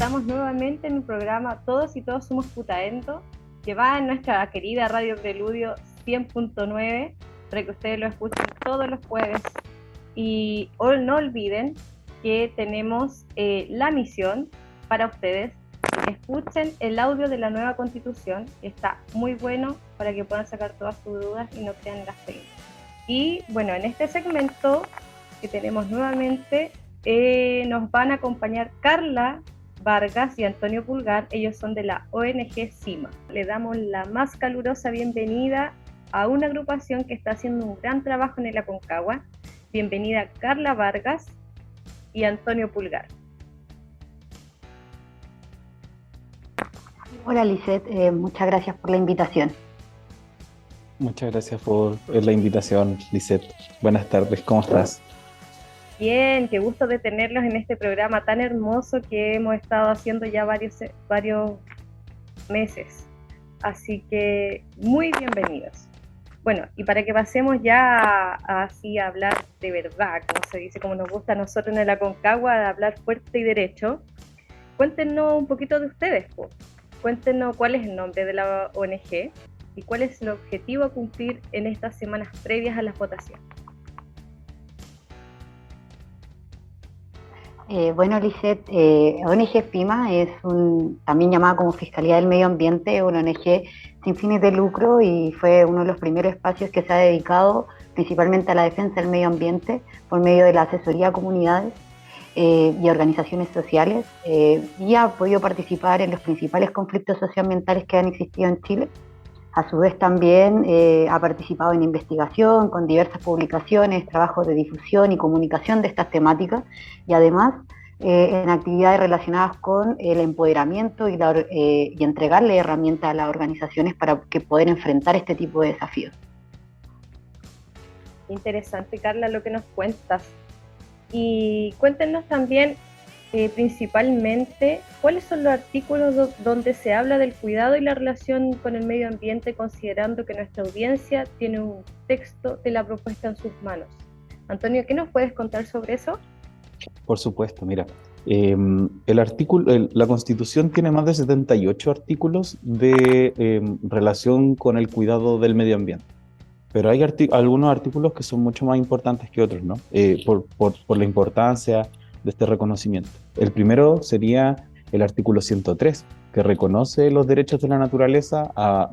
estamos nuevamente en un programa Todos y Todos Somos Putaendo, que va en nuestra querida Radio Preludio 100.9, para que ustedes lo escuchen todos los jueves. Y no olviden que tenemos la misión para ustedes. Escuchen el audio de la nueva Constitución, que está muy bueno para que puedan sacar todas sus dudas y no crean las fake. Y bueno, en este segmento que tenemos nuevamente, nos van a acompañar Carla Vargas y Antonio Pulgar. Ellos son de la ONG CIMA. Le damos la más calurosa bienvenida a una agrupación que está haciendo un gran trabajo en el Aconcagua. Bienvenida Carla Vargas y Antonio Pulgar. Hola Lisette, muchas gracias por la invitación. Muchas gracias por la invitación, Lisette. Buenas tardes, ¿cómo estás? Bien, qué gusto de tenerlos en este programa tan hermoso que hemos estado haciendo ya varios meses. Así que muy bienvenidos. Bueno, y para que pasemos ya así a hablar de verdad, como se dice, como nos gusta a nosotros en el Aconcagua, de hablar fuerte y derecho, cuéntenos un poquito de ustedes, pues. Cuéntenos cuál es el nombre de la ONG y cuál es el objetivo a cumplir en estas semanas previas a las votaciones. Bueno, Lisette, ONG FIMA es también llamada como Fiscalía del Medio Ambiente, una ONG sin fines de lucro, y fue uno de los primeros espacios que se ha dedicado principalmente a la defensa del medio ambiente por medio de la asesoría a comunidades y organizaciones sociales, y ha podido participar en los principales conflictos socioambientales que han existido en Chile. A su vez también ha participado en investigación con diversas publicaciones, trabajos de difusión y comunicación de estas temáticas, y además en actividades relacionadas con el empoderamiento y entregarle herramientas a las organizaciones para que puedan enfrentar este tipo de desafíos. Interesante, Carla, lo que nos cuentas. Y cuéntenos también principalmente cuáles son los artículos donde se habla del cuidado y la relación con el medio ambiente, considerando que nuestra audiencia tiene un texto de la propuesta en sus manos. Antonio, ¿qué nos puedes contar sobre eso? Por supuesto, mira, la Constitución tiene más de 78 artículos de relación con el cuidado del medio ambiente. Pero hay algunos artículos que son mucho más importantes que otros, ¿no? Por la importancia de este reconocimiento. El primero sería el artículo 103, que reconoce los derechos de la naturaleza a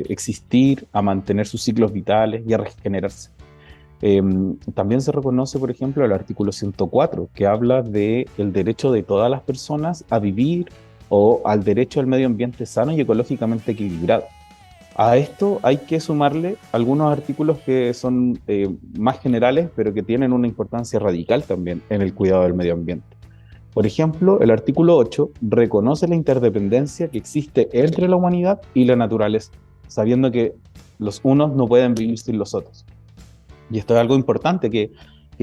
existir, a mantener sus ciclos vitales y a regenerarse. También se reconoce, por ejemplo, el artículo 104, que habla del derecho de todas las personas a vivir o al derecho al medio ambiente sano y ecológicamente equilibrado. A esto hay que sumarle algunos artículos que son más generales, pero que tienen una importancia radical también en el cuidado del medio ambiente. Por ejemplo, el artículo 8 reconoce la interdependencia que existe entre la humanidad y la naturaleza, sabiendo que los unos no pueden vivir sin los otros. Y esto es algo importante que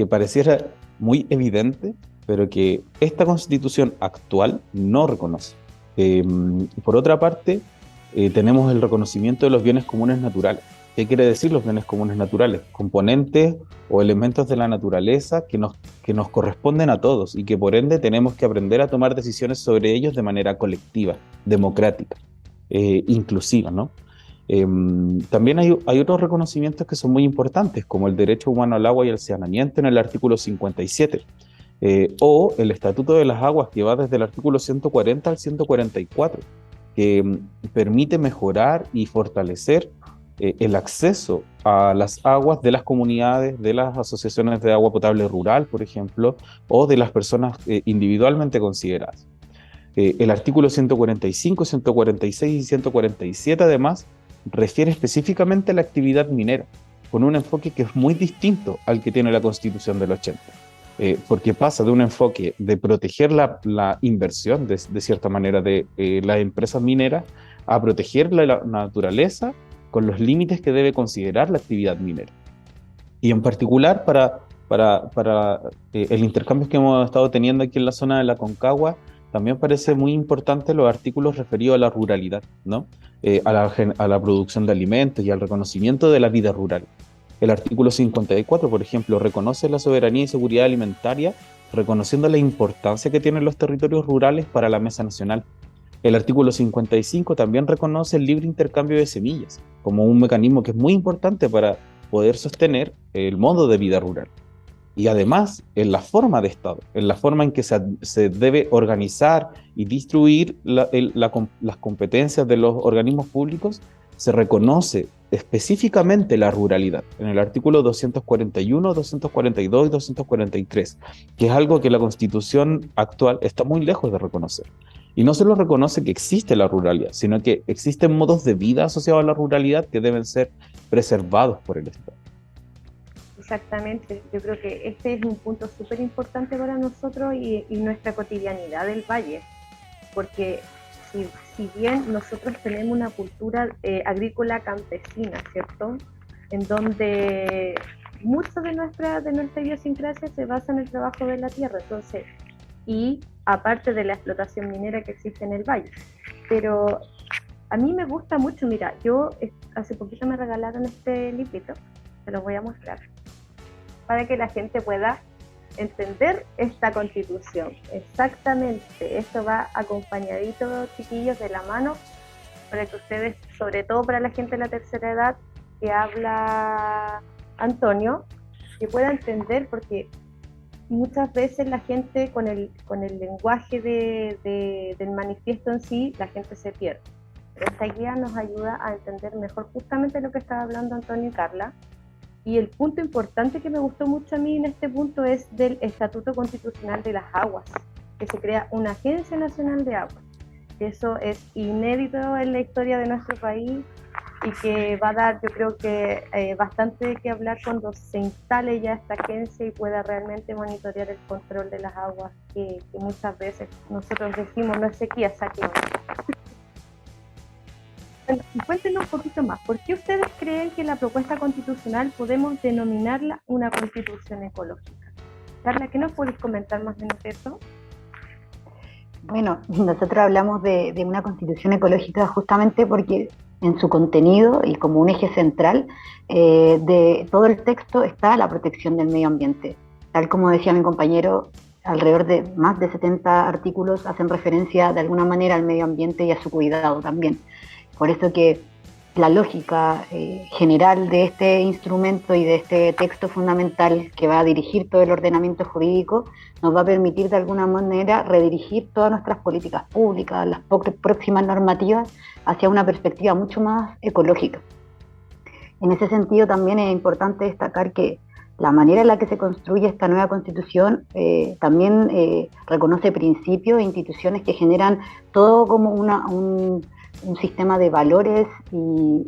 pareciera muy evidente, pero que esta Constitución actual no reconoce. Por otra parte, tenemos el reconocimiento de los bienes comunes naturales. ¿Qué quiere decir los bienes comunes naturales? Componentes o elementos de la naturaleza que nos corresponden a todos y que por ende tenemos que aprender a tomar decisiones sobre ellos de manera colectiva, democrática, inclusiva, ¿no? También hay otros reconocimientos que son muy importantes, como el derecho humano al agua y al saneamiento en el artículo 57, o el Estatuto de las Aguas, que va desde el artículo 140 al 144, que permite mejorar y fortalecer el acceso a las aguas de las comunidades, de las asociaciones de agua potable rural, por ejemplo, o de las personas individualmente consideradas. El artículo 145, 146 y 147, además, refiere específicamente a la actividad minera, con un enfoque que es muy distinto al que tiene la Constitución del 80. Porque pasa de un enfoque de proteger la inversión, de cierta manera, de las empresas mineras, a proteger la naturaleza con los límites que debe considerar la actividad minera. Y en particular, para el intercambio que hemos estado teniendo aquí en la zona de la Aconcagua, también parece muy importante los artículos referidos a la ruralidad, ¿no? A la producción de alimentos y al reconocimiento de la vida rural. El artículo 54, por ejemplo, reconoce la soberanía y seguridad alimentaria reconociendo la importancia que tienen los territorios rurales para la mesa nacional. El artículo 55 también reconoce el libre intercambio de semillas como un mecanismo que es muy importante para poder sostener el modo de vida rural. Y además, en la forma de Estado, en la forma en que se debe organizar y distribuir las competencias de los organismos públicos, se reconoce específicamente la ruralidad en el artículo 241, 242 y 243, que es algo que la Constitución actual está muy lejos de reconocer. Y no solo reconoce que existe la ruralidad, sino que existen modos de vida asociados a la ruralidad que deben ser preservados por el Estado. Exactamente, yo creo que este es un punto súper importante para nosotros y nuestra cotidianidad del valle, porque si bien nosotros tenemos una cultura agrícola campesina, ¿cierto? En donde mucho de nuestra idiosincrasia se basa en el trabajo de la tierra, entonces, y aparte de la explotación minera que existe en el valle. Pero a mí me gusta mucho, mira, yo hace poquito me regalaron este librito, te lo voy a mostrar, para que la gente pueda entender esta constitución. Exactamente, esto va acompañadito, chiquillos, de la mano, para que ustedes, sobre todo para la gente de la tercera edad que habla Antonio, que pueda entender, porque muchas veces la gente con el lenguaje del manifiesto en sí, la gente se pierde. Pero esta guía nos ayuda a entender mejor justamente lo que estaba hablando Antonio y Carla. Y el punto importante que me gustó mucho a mí en este punto es del Estatuto Constitucional de las Aguas, que se crea una Agencia Nacional de Aguas. Eso es inédito en la historia de nuestro país y que va a dar, yo creo que bastante de qué hablar cuando se instale ya esta agencia y pueda realmente monitorear el control de las aguas que muchas veces nosotros decimos no es sequía, saqueo. Cuéntenos un poquito más, ¿por qué ustedes creen que la propuesta constitucional podemos denominarla una constitución ecológica? Carla, ¿qué nos podéis comentar más de eso? Bueno, nosotros hablamos de una constitución ecológica justamente porque en su contenido y como un eje central de todo el texto está la protección del medio ambiente. Tal como decía mi compañero, alrededor de más de 70 artículos hacen referencia de alguna manera al medio ambiente y a su cuidado también. Por eso que la lógica general de este instrumento y de este texto fundamental que va a dirigir todo el ordenamiento jurídico nos va a permitir de alguna manera redirigir todas nuestras políticas públicas, las próximas normativas, hacia una perspectiva mucho más ecológica. En ese sentido también es importante destacar que la manera en la que se construye esta nueva constitución también reconoce principios e instituciones que generan todo como un sistema de valores y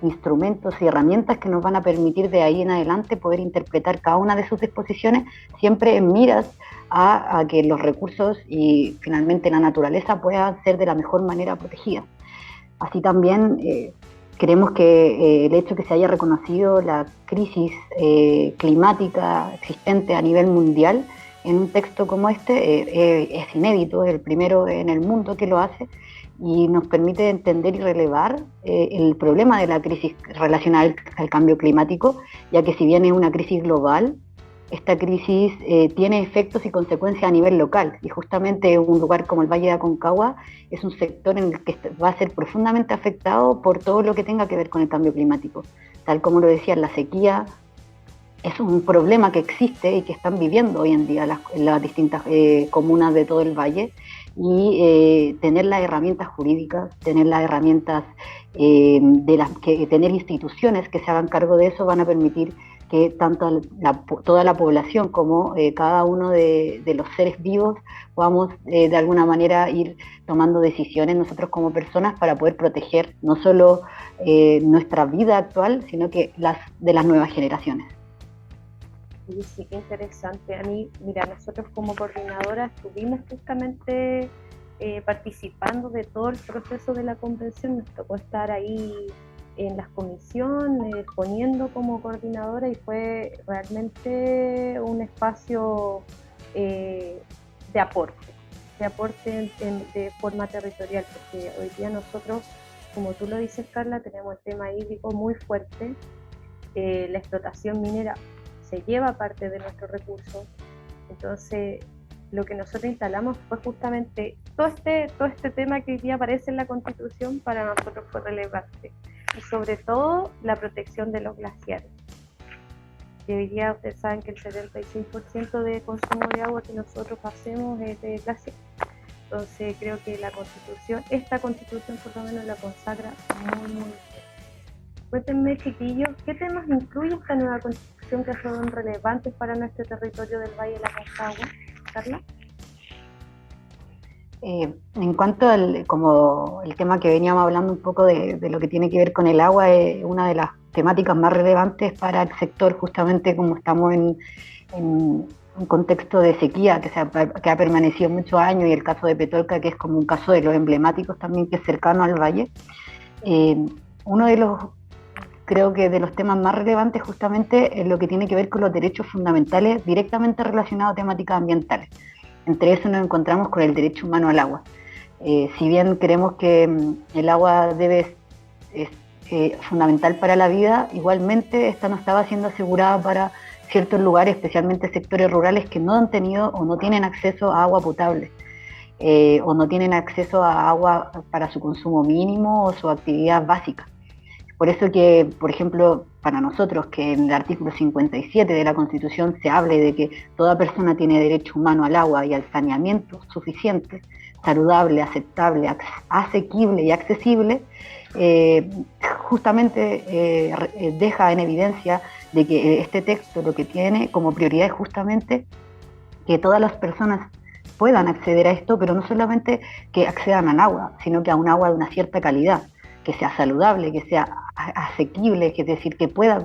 instrumentos y herramientas que nos van a permitir de ahí en adelante poder interpretar cada una de sus disposiciones, siempre en miras a que los recursos y finalmente la naturaleza puedan ser de la mejor manera protegidas. Así también creemos que el hecho que se haya reconocido la crisis climática existente a nivel mundial en un texto como este es inédito, es el primero en el mundo que lo hace, y nos permite entender y relevar el problema de la crisis relacionada al cambio climático, ya que si bien es una crisis global, esta crisis tiene efectos y consecuencias a nivel local, y justamente un lugar como el Valle de Aconcagua es un sector en el que va a ser profundamente afectado por todo lo que tenga que ver con el cambio climático. Tal como lo decía, la sequía es un problema que existe y que están viviendo hoy en día las distintas comunas de todo el valle, y tener las herramientas jurídicas, tener las herramientas tener instituciones que se hagan cargo de eso van a permitir que tanto toda la población como cada uno de los seres vivos podamos de alguna manera ir tomando decisiones nosotros como personas para poder proteger no solo nuestra vida actual, sino que las de las nuevas generaciones. Sí, qué interesante. A mí, mira, nosotros como coordinadoras estuvimos justamente participando de todo el proceso de la convención. Nos tocó estar ahí en las comisiones, poniendo como coordinadora, y fue realmente un espacio de aporte de forma territorial, porque hoy día nosotros, como tú lo dices, Carla, tenemos el tema hídrico muy fuerte, la explotación minera se lleva parte de nuestros recursos, Entonces, lo que nosotros instalamos fue justamente todo este tema que hoy día aparece en la Constitución. Para nosotros fue relevante, y sobre todo la protección de los glaciares. Y hoy día ustedes saben que el 76% de consumo de agua que nosotros hacemos es de glaciares. Entonces creo que esta Constitución por lo menos la consagra muy, muy bien. Cuéntenme, chiquillos, ¿qué temas incluye esta nueva Constitución que son relevantes para nuestro territorio del Valle de la Concagua? Carla. En cuanto como el tema que veníamos hablando un poco de lo que tiene que ver con el agua, es una de las temáticas más relevantes para el sector, justamente como estamos en un contexto de sequía que ha permanecido muchos años, y el caso de Petolca, que es como un caso de los emblemáticos también, que es cercano al valle. Uno de los, creo que de los temas más relevantes justamente es lo que tiene que ver con los derechos fundamentales directamente relacionados a temáticas ambientales. Entre eso nos encontramos con el derecho humano al agua. Si bien creemos que el agua es fundamental para la vida, igualmente esta no estaba siendo asegurada para ciertos lugares, especialmente sectores rurales que no han tenido o no tienen acceso a agua potable, o no tienen acceso a agua para su consumo mínimo o su actividad básica. Por eso que, por ejemplo, para nosotros, que en el artículo 57 de la Constitución se hable de que toda persona tiene derecho humano al agua y al saneamiento suficiente, saludable, aceptable, asequible y accesible, justamente deja en evidencia de que este texto lo que tiene como prioridad es justamente que todas las personas puedan acceder a esto, pero no solamente que accedan al agua, sino que a un agua de una cierta calidad, que sea saludable, que sea asequible, que es decir, que pueda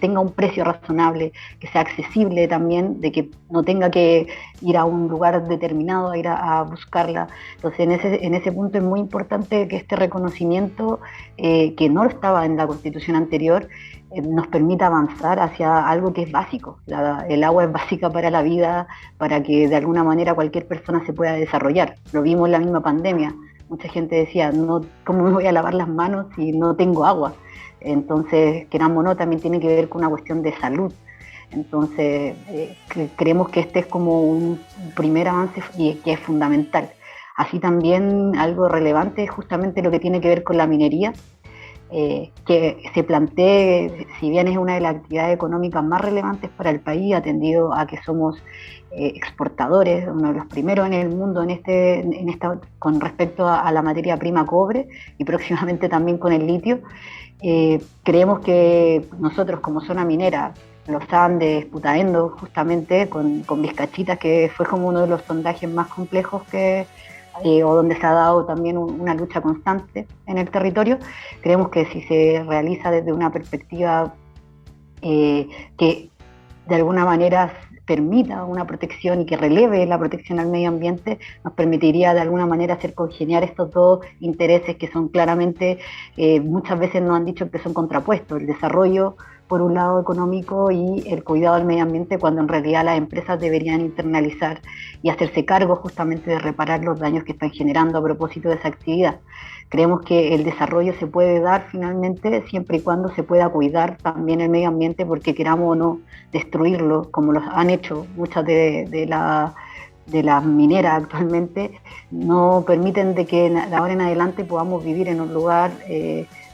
tenga un precio razonable, que sea accesible también, de que no tenga que ir a un lugar determinado a ir a buscarla. Entonces, en ese punto es muy importante que este reconocimiento, que no estaba en la Constitución anterior, nos permita avanzar hacia algo que es básico. El agua es básica para la vida, para que de alguna manera cualquier persona se pueda desarrollar. Lo vimos en la misma pandemia. Mucha gente decía, no, ¿cómo me voy a lavar las manos si no tengo agua? Entonces, queramos o no, también tiene que ver con una cuestión de salud. Entonces, creemos que este es como un primer avance y que es fundamental. Así también algo relevante es justamente lo que tiene que ver con la minería, que se plantee, si bien es una de las actividades económicas más relevantes para el país, atendido a que somos exportadores, uno de los primeros en el mundo con respecto a la materia prima cobre, y próximamente también con el litio. Creemos que nosotros, como zona minera, los Andes, Putaendo, justamente con Vizcachitas, que fue como uno de los sondajes más complejos o donde se ha dado también una lucha constante en el territorio, creemos que si se realiza desde una perspectiva que de alguna manera permita una protección y que releve la protección al medio ambiente, nos permitiría de alguna manera hacer congeniar estos dos intereses que son claramente, muchas veces nos han dicho que son contrapuestos: el desarrollo por un lado económico y el cuidado del medio ambiente, cuando en realidad las empresas deberían internalizar y hacerse cargo justamente de reparar los daños que están generando a propósito de esa actividad. Creemos que el desarrollo se puede dar finalmente siempre y cuando se pueda cuidar también el medio ambiente, porque queramos o no destruirlo, como lo han hecho muchas de las mineras actualmente, no permiten de que de ahora en adelante podamos vivir en un lugar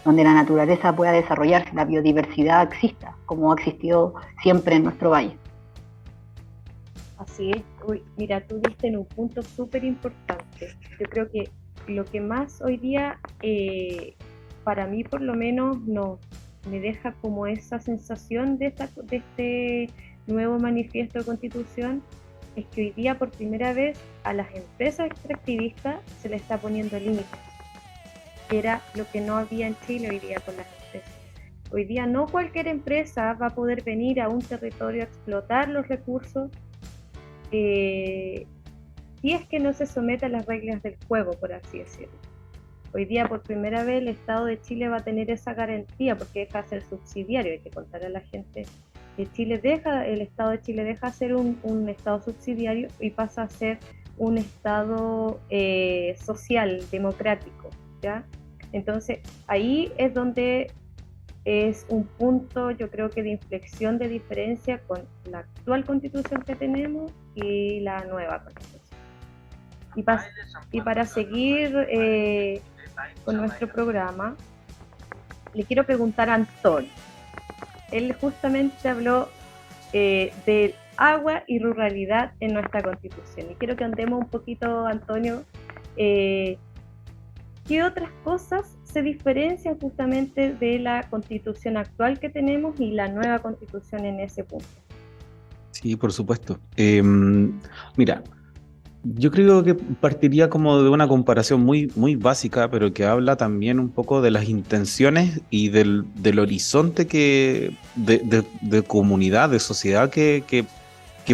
donde la naturaleza pueda desarrollarse, la biodiversidad exista, como ha existido siempre en nuestro valle. Así es. Uy, mira, tú diste en un punto súper importante. Yo creo que lo que más hoy día, para mí por lo menos, me deja como esa sensación de este nuevo manifiesto de Constitución, es que hoy día por primera vez a las empresas extractivistas se le está poniendo límites, que era lo que no había en Chile hoy día con las empresas. Hoy día no cualquier empresa va a poder venir a un territorio a explotar los recursos si es que no se somete a las reglas del juego, por así decirlo. Hoy día por primera vez el Estado de Chile va a tener esa garantía, porque deja de ser subsidiario. Hay que contar a la gente que el Estado de Chile deja de ser un Estado subsidiario y pasa a ser un Estado social, democrático, ¿ya? Entonces ahí es donde es un punto, yo creo que de inflexión, de diferencia con la actual constitución que tenemos y la nueva constitución. Y para seguir con nuestro programa, le quiero preguntar a Antonio. Él justamente habló de agua y ruralidad en nuestra constitución. Y quiero que andemos un poquito, Antonio, ¿qué otras cosas se diferencian justamente de la constitución actual que tenemos y la nueva constitución en ese punto? Sí, por supuesto. Mira, yo creo que partiría como de una comparación muy, muy básica, pero que habla también un poco de las intenciones y del horizonte de comunidad, de sociedad que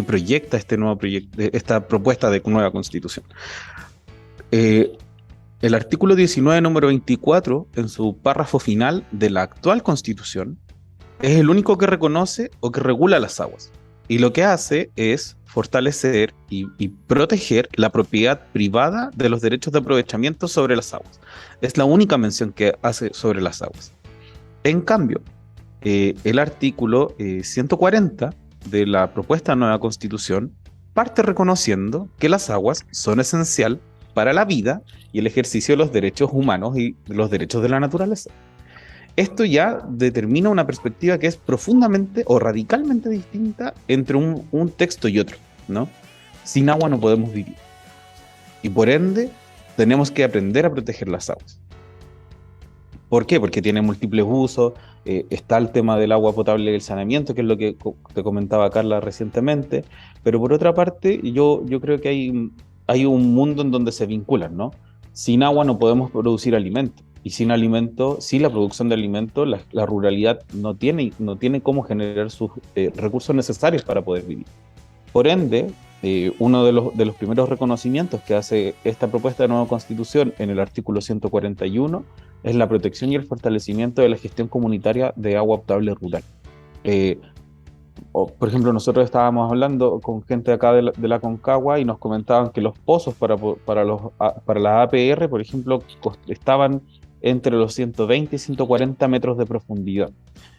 proyecta este nuevo proyecto, esta propuesta de nueva constitución. El artículo 19, número 24, en su párrafo final de la actual constitución, es el único que reconoce o que regula las aguas. Y lo que hace es fortalecer y proteger la propiedad privada de los derechos de aprovechamiento sobre las aguas. Es la única mención que hace sobre las aguas. En cambio, el artículo 140 de la propuesta de nueva constitución parte reconociendo que las aguas son esencial para la vida y el ejercicio de los derechos humanos y los derechos de la naturaleza. Esto ya determina una perspectiva que es profundamente o radicalmente distinta entre un texto y otro, ¿no? Sin agua no podemos vivir. Y por ende, tenemos que aprender a proteger las aguas. ¿Por qué? Porque tiene múltiples usos, está el tema del agua potable y el saneamiento, que es lo que te comentaba Carla recientemente, pero por otra parte, yo creo que hay un mundo en donde se vinculan, ¿no? Sin agua no podemos producir alimento. Y sin alimento, sin la producción de alimento, la ruralidad no tiene cómo generar sus recursos necesarios para poder vivir. Por ende, uno de los primeros reconocimientos que hace esta propuesta de nueva constitución en el artículo 141 es la protección y el fortalecimiento de la gestión comunitaria de agua potable rural. Por ejemplo, nosotros estábamos hablando con gente acá de la Concagua y nos comentaban que los pozos para la APR, por ejemplo, estaban entre los 120 y 140 metros de profundidad.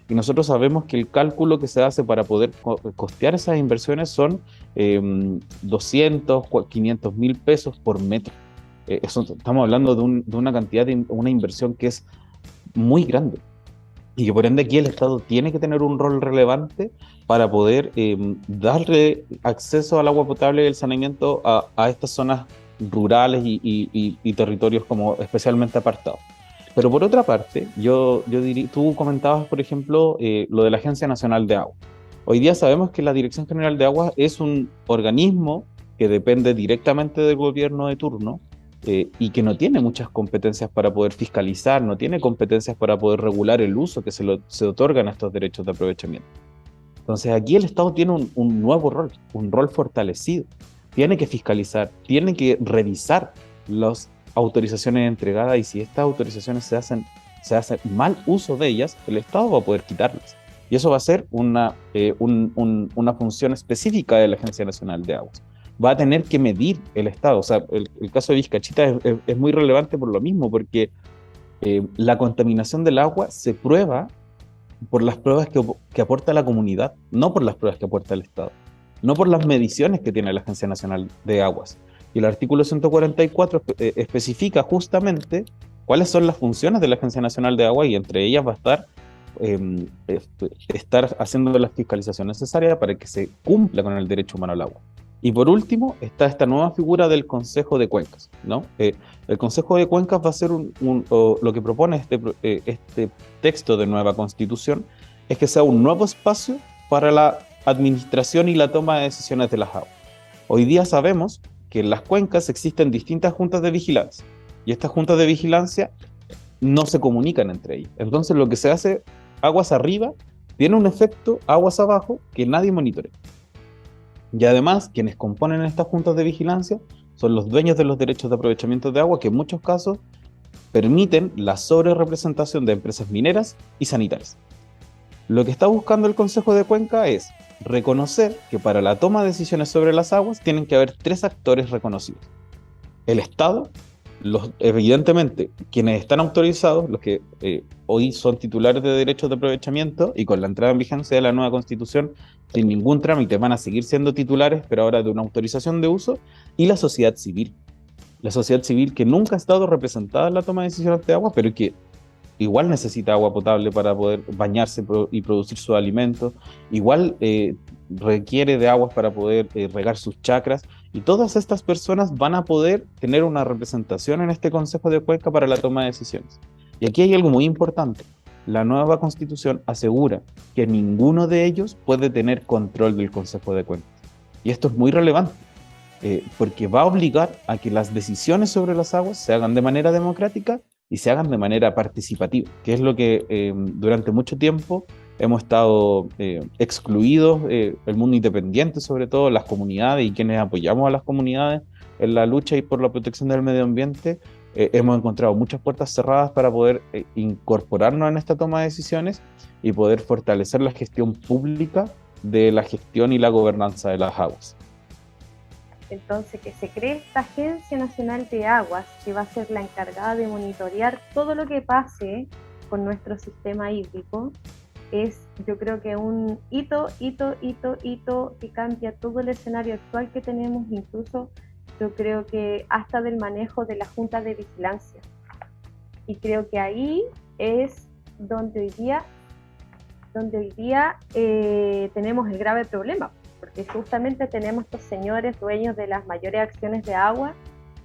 Y nosotros sabemos que el cálculo que se hace para poder costear esas inversiones son 200, 500 mil pesos por metro. Estamos hablando de una cantidad de una inversión que es muy grande. Y que por ende aquí el Estado tiene que tener un rol relevante para poder darle acceso al agua potable y el saneamiento a estas zonas rurales y territorios como especialmente apartados. Pero por otra parte, yo diría, tú comentabas, por ejemplo, lo de la Agencia Nacional de Agua. Hoy día sabemos que la Dirección General de Aguas es un organismo que depende directamente del gobierno de turno y que no tiene muchas competencias para poder fiscalizar, no tiene competencias para poder regular el uso que se otorgan a estos derechos de aprovechamiento. Entonces aquí el Estado tiene un nuevo rol, un rol fortalecido. Tiene que fiscalizar, tiene que revisar las autorizaciones entregadas y si estas autorizaciones se hacen mal uso de ellas, el Estado va a poder quitarlas. Y eso va a ser una función específica de la Agencia Nacional de Aguas. Va a tener que medir el Estado. O sea, el caso de Vizcachita es muy relevante por lo mismo, porque la contaminación del agua se prueba por las pruebas que aporta la comunidad, no por las pruebas que aporta el Estado, no por las mediciones que tiene la Agencia Nacional de Aguas. Y el artículo 144 especifica justamente cuáles son las funciones de la Agencia Nacional de Agua y entre ellas va a estar haciendo la fiscalización necesaria para que se cumpla con el derecho humano al agua. Y por último está esta nueva figura del Consejo de Cuencas, ¿no? El Consejo de Cuencas va a ser lo que propone este texto de nueva constitución es que sea un nuevo espacio para la administración y la toma de decisiones de las aguas. Hoy día sabemos que en las cuencas existen distintas juntas de vigilancia y estas juntas de vigilancia no se comunican entre ellas. Entonces lo que se hace aguas arriba tiene un efecto aguas abajo que nadie monitorea. Y además quienes componen estas juntas de vigilancia son los dueños de los derechos de aprovechamiento de agua que en muchos casos permiten la sobrerepresentación de empresas mineras y sanitarias. Lo que está buscando el Consejo de Cuenca es reconocer que para la toma de decisiones sobre las aguas tienen que haber tres actores reconocidos: el Estado, evidentemente, quienes están autorizados, los que hoy son titulares de derechos de aprovechamiento y con la entrada en vigencia de la nueva Constitución, sin ningún trámite, van a seguir siendo titulares, pero ahora de una autorización de uso, y la sociedad civil. La sociedad civil que nunca ha estado representada en la toma de decisiones de agua, pero que igual necesita agua potable para poder bañarse y producir sus alimentos, igual requiere de aguas para poder regar sus chacras, y todas estas personas van a poder tener una representación en este Consejo de Cuenca para la toma de decisiones. Y aquí hay algo muy importante. La nueva Constitución asegura que ninguno de ellos puede tener control del Consejo de Cuenca. Y esto es muy relevante, porque va a obligar a que las decisiones sobre las aguas se hagan de manera democrática y se hagan de manera participativa, que es lo que durante mucho tiempo hemos estado excluidos, el mundo independiente sobre todo, las comunidades y quienes apoyamos a las comunidades en la lucha y por la protección del medio ambiente, hemos encontrado muchas puertas cerradas para poder incorporarnos en esta toma de decisiones y poder fortalecer la gestión pública de la gestión y la gobernanza de las aguas. Entonces, que se cree esta Agencia Nacional de Aguas, que va a ser la encargada de monitorear todo lo que pase con nuestro sistema hídrico, es, yo creo que un hito que cambia todo el escenario actual que tenemos, incluso yo creo que hasta del manejo de la Junta de Vigilancia. Y creo que ahí es donde hoy día tenemos el grave problema, porque justamente tenemos estos señores dueños de las mayores acciones de agua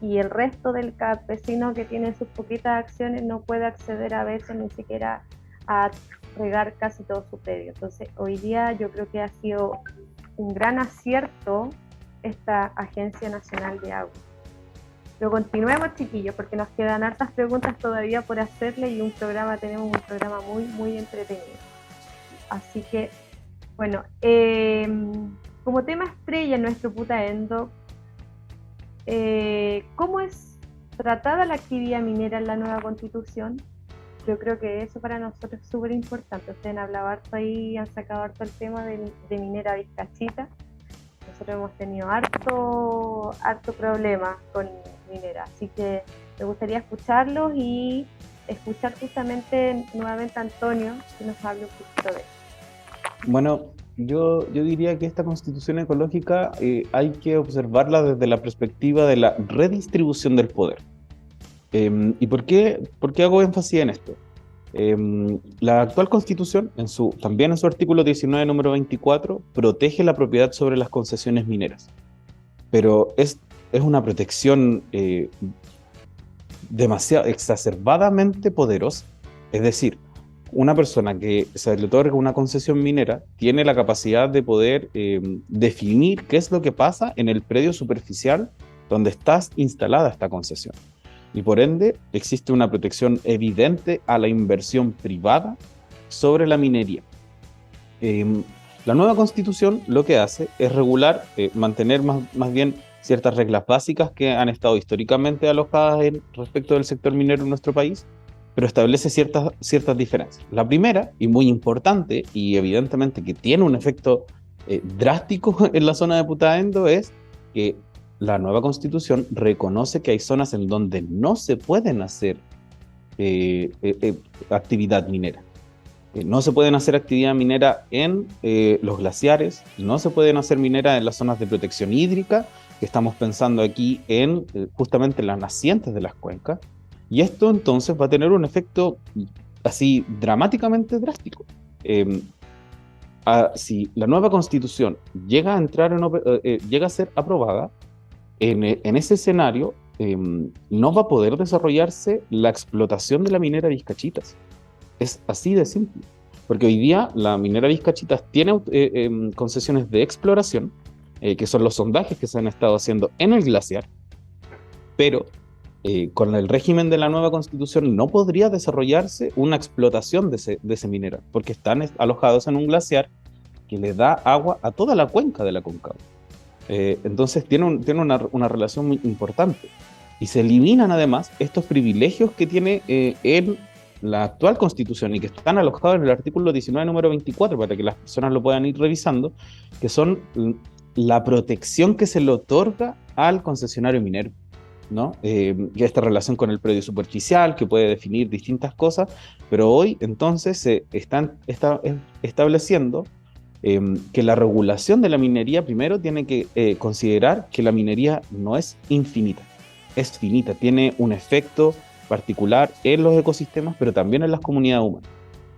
y el resto del campesino que tiene sus poquitas acciones no puede acceder a veces ni siquiera a regar casi todo su predio. Entonces hoy día yo creo que ha sido un gran acierto esta Agencia Nacional de Agua. Pero continuemos, chiquillos, porque nos quedan hartas preguntas todavía por hacerle y tenemos un programa muy, muy entretenido. Así que, bueno, como tema estrella en nuestro Putaendo, ¿cómo es tratada la actividad minera en la nueva Constitución? Yo creo que eso para nosotros es súper importante. Ustedes han hablado harto ahí, han sacado harto el tema de Minera Vizcachita. Nosotros hemos tenido harto problema con Minera, así que me gustaría escucharlos y escuchar justamente nuevamente a Antonio, que nos hable un poquito de eso. Bueno, yo diría que esta Constitución ecológica hay que observarla desde la perspectiva de la redistribución del poder. ¿Y por qué hago énfasis en esto? La actual Constitución, también en su artículo 19, número 24, protege la propiedad sobre las concesiones mineras. Pero es una protección demasiado exacerbadamente poderosa. Es decir, una persona que se le otorga una concesión minera tiene la capacidad de poder definir qué es lo que pasa en el predio superficial donde está instalada esta concesión. Y por ende existe una protección evidente a la inversión privada sobre la minería. La nueva Constitución lo que hace es regular, mantener más bien ciertas reglas básicas que han estado históricamente alojadas respecto del sector minero en nuestro país, pero establece ciertas diferencias. La primera, y muy importante, y evidentemente que tiene un efecto drástico en la zona de Putaendo, es que la nueva Constitución reconoce que hay zonas en donde no se pueden hacer actividad minera. No se pueden hacer actividad minera en los glaciares, no se pueden hacer minera en las zonas de protección hídrica, que estamos pensando aquí en justamente las nacientes de las cuencas, y esto entonces va a tener un efecto así dramáticamente drástico. Si la nueva Constitución llega a ser aprobada, en ese escenario no va a poder desarrollarse la explotación de la minera Vizcachitas. Es así de simple, porque hoy día la minera Vizcachitas tiene concesiones de exploración, que son los sondajes que se han estado haciendo en el glaciar, pero con el régimen de la nueva Constitución no podría desarrollarse una explotación de ese mineral, porque están alojados en un glaciar que le da agua a toda la cuenca de la Concagua. Entonces tiene una relación muy importante, y se eliminan además estos privilegios que tiene en la actual Constitución y que están alojados en el artículo 19, número 24, para que las personas lo puedan ir revisando, que son la protección que se le otorga al concesionario minero. ¿no? Y esta relación con el predio superficial que puede definir distintas cosas, pero hoy entonces se está estableciendo que la regulación de la minería primero tiene que considerar que la minería no es infinita, es finita, tiene un efecto particular en los ecosistemas, pero también en las comunidades humanas.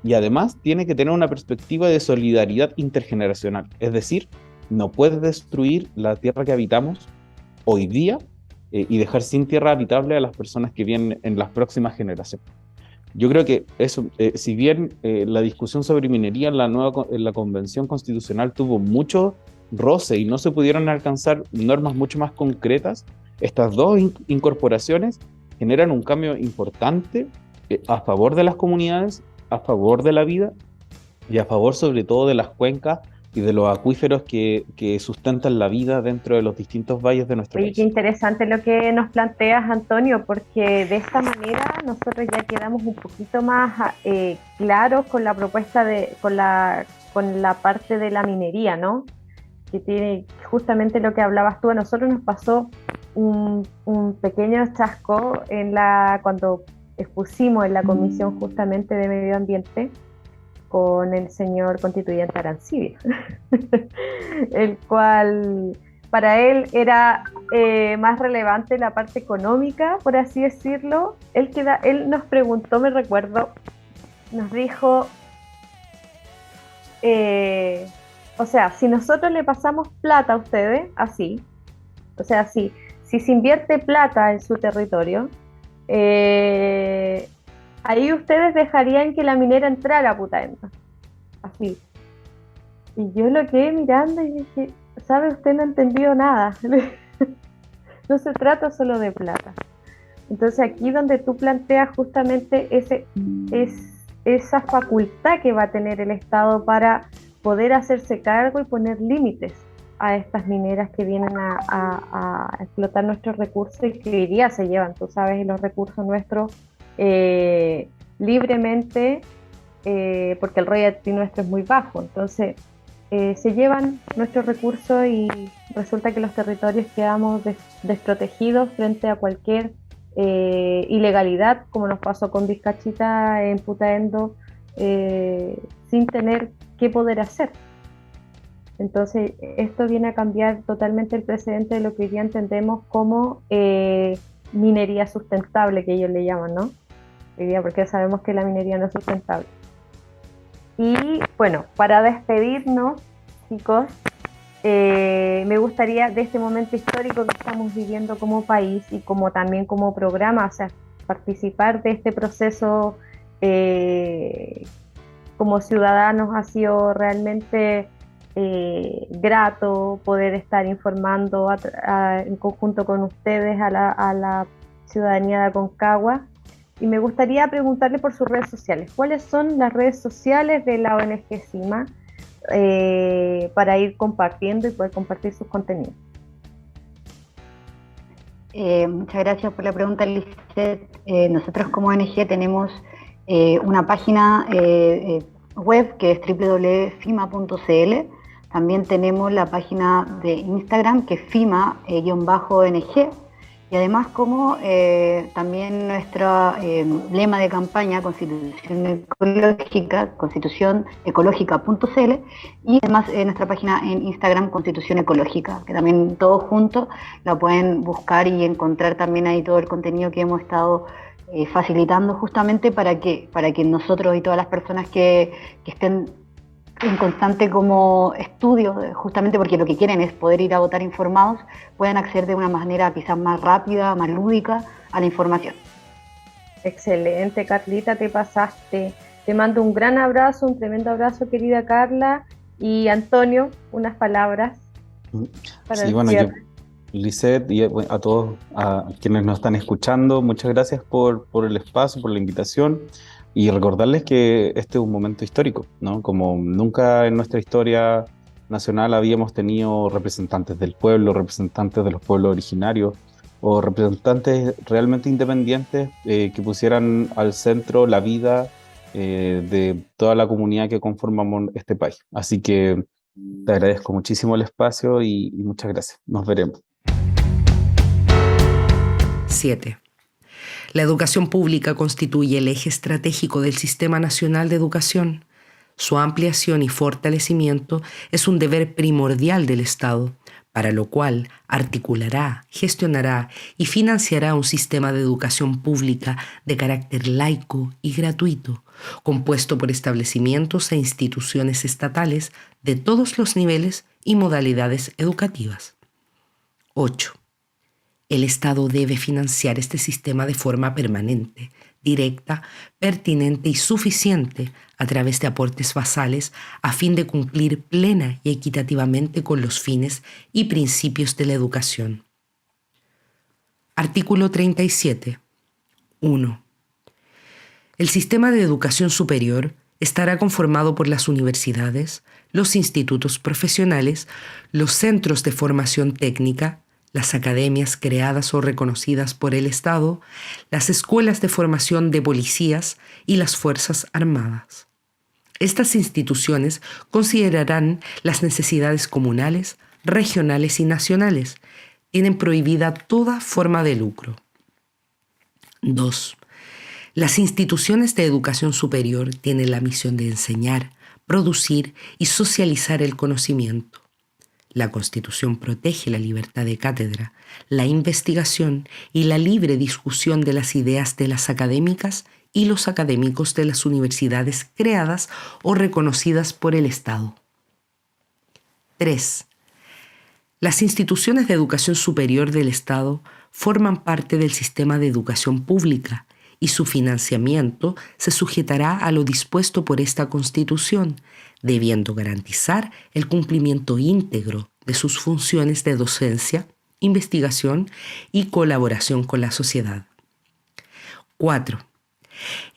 Y además tiene que tener una perspectiva de solidaridad intergeneracional, es decir, no puede destruir la tierra que habitamos hoy día y dejar sin tierra habitable a las personas que vienen en las próximas generaciones. Yo creo que eso, si bien la discusión sobre minería en la Convención Constitucional tuvo mucho roce y no se pudieron alcanzar normas mucho más concretas, estas dos incorporaciones generan un cambio importante a favor de las comunidades, a favor de la vida y a favor sobre todo de las cuencas y de los acuíferos que sustentan la vida dentro de los distintos valles de nuestro Oye, país. qué interesante lo que nos planteas, Antonio, porque de esta manera nosotros ya quedamos un poquito más claros con la propuesta con la parte de la minería, ¿no? Que tiene justamente lo que hablabas tú. A nosotros nos pasó un pequeño chasco cuando expusimos en la comisión justamente de medio ambiente con el señor constituyente Arancibia, el cual para él era más relevante la parte económica, por así decirlo. Él nos preguntó, me recuerdo, nos dijo, o sea, si nosotros le pasamos plata a ustedes, así, o sea, si se invierte plata en su territorio, ahí ustedes dejarían que la minera entrara a Putaendo, así. Y yo lo quedé mirando y dije, ¿sabe? Usted no ha entendido nada. No se trata solo de plata. Entonces aquí donde tú planteas justamente esa facultad que va a tener el Estado para poder hacerse cargo y poner límites a estas mineras que vienen a explotar nuestros recursos y que hoy día se llevan, tú sabes, los recursos nuestros libremente, porque el royalty nuestro es muy bajo. Entonces se llevan nuestros recursos y resulta que los territorios quedamos desprotegidos frente a cualquier ilegalidad, como nos pasó con Vizcachita en Putaendo, sin tener qué poder hacer. Entonces esto viene a cambiar totalmente el precedente de lo que hoy día entendemos como minería sustentable, que ellos le llaman, ¿no? Hoy día, porque sabemos que la minería no es sustentable. Y bueno, para despedirnos, chicos, me gustaría de este momento histórico que estamos viviendo como país y como también como programa, o sea, participar de este proceso como ciudadanos ha sido realmente grato poder estar informando en conjunto con ustedes a la ciudadanía de Aconcagua. Y me gustaría preguntarle por sus redes sociales. ¿Cuáles son las redes sociales de la ONG CIMA para ir compartiendo y poder compartir sus contenidos? Muchas gracias por la pregunta, Lisette. Nosotros como ONG tenemos una página web que es www.fima.cl. También tenemos la página de Instagram que es fima-ONG. Y además, como también nuestro lema de campaña, Constitución Ecológica, constitucionecológica.cl, y además nuestra página en Instagram, Constitución Ecológica, que también todos juntos la pueden buscar y encontrar también ahí todo el contenido que hemos estado facilitando justamente para que nosotros y todas las personas que estén en constante como estudio, justamente porque lo que quieren es poder ir a votar informados, puedan acceder de una manera quizás más rápida, más lúdica a la información. Excelente, Carlita, te pasaste. Te mando un gran abrazo, un tremendo abrazo, querida Carla. Y Antonio, unas palabras para el cierre. Lisette, y a todos a quienes nos están escuchando, muchas gracias por el espacio, por la invitación. Y recordarles que este es un momento histórico, ¿no? Como nunca en nuestra historia nacional habíamos tenido representantes del pueblo, representantes de los pueblos originarios o representantes realmente independientes que pusieran al centro la vida de toda la comunidad que conformamos este país. Así que te agradezco muchísimo el espacio y muchas gracias. Nos veremos. 7. La educación pública constituye el eje estratégico del Sistema Nacional de Educación. Su ampliación y fortalecimiento es un deber primordial del Estado, para lo cual articulará, gestionará y financiará un sistema de educación pública de carácter laico y gratuito, compuesto por establecimientos e instituciones estatales de todos los niveles y modalidades educativas. 8. El Estado debe financiar este sistema de forma permanente, directa, pertinente y suficiente a través de aportes basales a fin de cumplir plena y equitativamente con los fines y principios de la educación. Artículo 37. 1. El sistema de educación superior estará conformado por las universidades, los institutos profesionales, los centros de formación técnica, las academias creadas o reconocidas por el Estado, las escuelas de formación de policías y las Fuerzas Armadas. Estas instituciones considerarán las necesidades comunales, regionales y nacionales. Tienen prohibida toda forma de lucro. 2. Las instituciones de educación superior tienen la misión de enseñar, producir y socializar el conocimiento. La Constitución protege la libertad de cátedra, la investigación y la libre discusión de las ideas de las académicas y los académicos de las universidades creadas o reconocidas por el Estado. 3. Las instituciones de educación superior del Estado forman parte del sistema de educación pública y su financiamiento se sujetará a lo dispuesto por esta Constitución, debiendo garantizar el cumplimiento íntegro de sus funciones de docencia, investigación y colaboración con la sociedad. 4.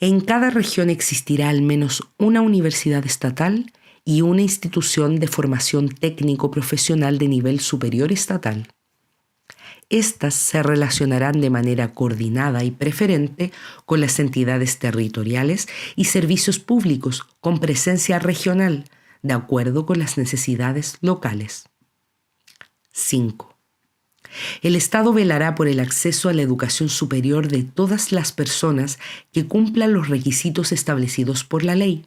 En cada región existirá al menos una universidad estatal y una institución de formación técnico-profesional de nivel superior estatal. Estas se relacionarán de manera coordinada y preferente con las entidades territoriales y servicios públicos con presencia regional, de acuerdo con las necesidades locales. 5. El Estado velará por el acceso a la educación superior de todas las personas que cumplan los requisitos establecidos por la ley.